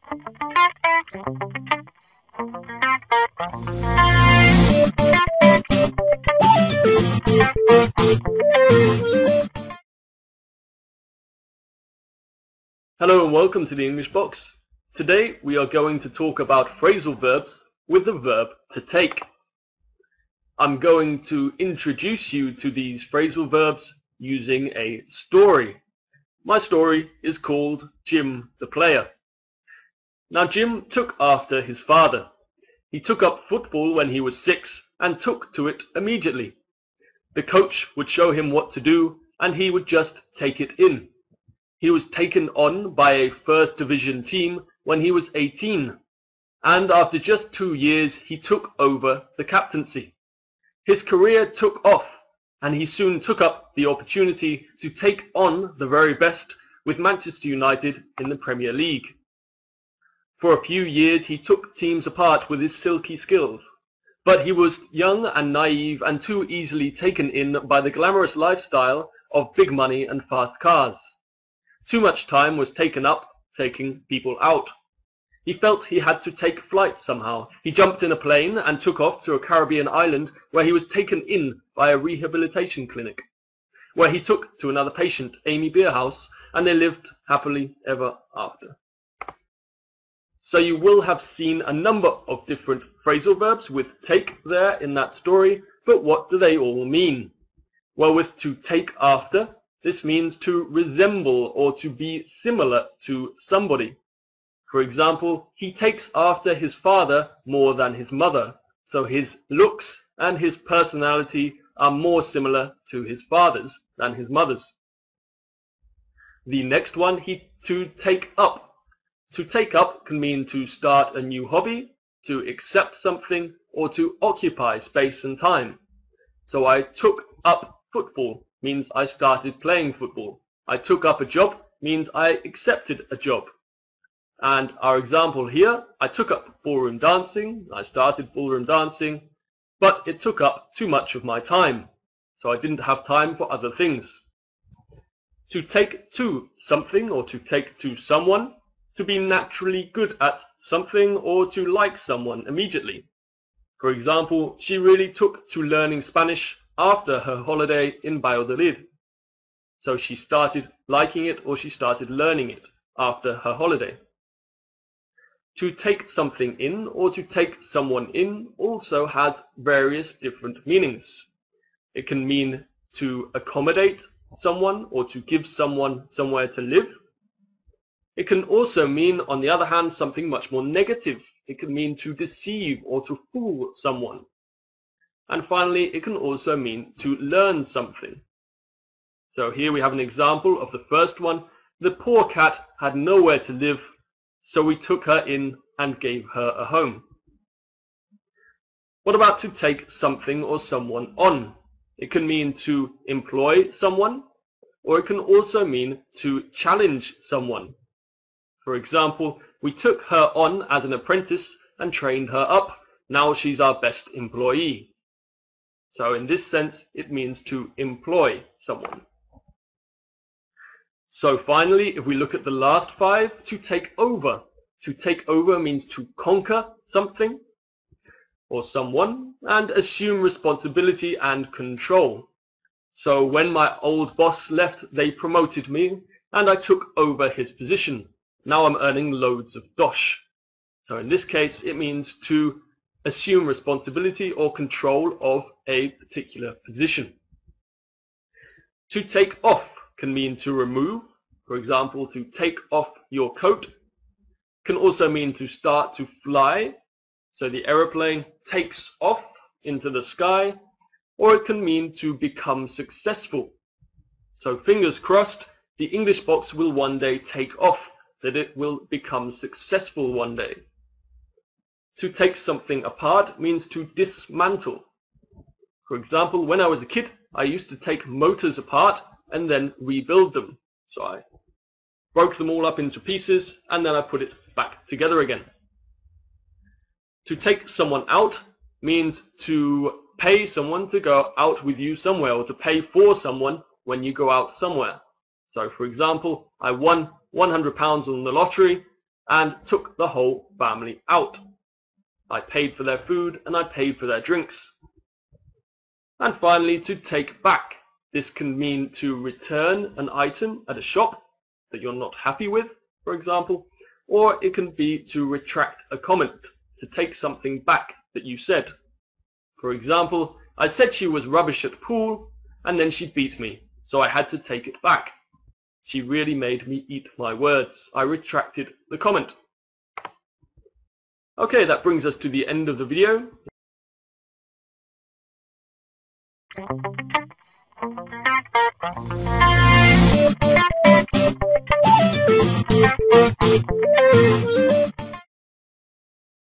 Hello and welcome to the English Box. Today we are going to talk about phrasal verbs with the verb to take. I'm going to introduce you to these phrasal verbs using a story. My story is called Jim the Player. Now Jim took after his father. He took up football when he was 6 and took to it immediately. The coach would show him what to do and he would just take it in. He was taken on by a first division team when he was 18, and after just 2 years he took over the captaincy. His career took off, and he soon took up the opportunity to take on the very best with Manchester United in the Premier League. For a few years he took teams apart with his silky skills, but he was young and naive and too easily taken in by the glamorous lifestyle of big money and fast cars. Too much time was taken up taking people out. He felt he had to take flight somehow. He jumped in a plane and took off to a Caribbean island where he was taken in by a rehabilitation clinic, where he took to another patient, Amy Beerhouse, and they lived happily ever after. So you will have seen a number of different phrasal verbs with take there in that story, but what do they all mean? Well, with to take after, this means to resemble or to be similar to somebody. For example, he takes after his father more than his mother, so his looks and his personality are more similar to his father's than his mother's. The next one, to take up. To take up can mean to start a new hobby, to accept something, or to occupy space and time. So I took up football means I started playing football. I took up a job means I accepted a job. And our example here, I took up ballroom dancing, I started ballroom dancing, but it took up too much of my time, so I didn't have time for other things. To take to something or to take to someone, to be naturally good at something or to like someone immediately. For example, she really took to learning Spanish after her holiday in Valladolid. So she started liking it or she started learning it after her holiday. To take something in or to take someone in also has various different meanings. It can mean to accommodate someone or to give someone somewhere to live. It can also mean, on the other hand, something much more negative. It can mean to deceive or to fool someone. And finally, it can also mean to learn something. So here we have an example of the first one. The poor cat had nowhere to live, so we took her in and gave her a home. What about to take something or someone on? It can mean to employ someone, or it can also mean to challenge someone. For example, we took her on as an apprentice and trained her up. Now she's our best employee. So in this sense, it means to employ someone. So finally, if we look at the last 5, to take over. To take over means to conquer something or someone and assume responsibility and control. So when my old boss left, they promoted me and I took over his position. Now I'm earning loads of dosh. So in this case, it means to assume responsibility or control of a particular position. To take off can mean to remove. For example, to take off your coat. Can also mean to start to fly. So the aeroplane takes off into the sky. Or it can mean to become successful. So fingers crossed, the English box will one day take off, that it will become successful one day. To take something apart means to dismantle. For example, when I was a kid, I used to take motors apart and then rebuild them. So I broke them all up into pieces and then I put it back together again. To take someone out means to pay someone to go out with you somewhere, or to pay for someone when you go out somewhere. So for example, I won £100 on the lottery and took the whole family out. I paid for their food and I paid for their drinks. And finally, to take back. This can mean to return an item at a shop that you're not happy with, for example, or it can be to retract a comment, to take something back that you said. For example, I said she was rubbish at pool, and then she beat me, so I had to take it back. She really made me eat my words. I retracted the comment. Okay, that brings us to the end of the video.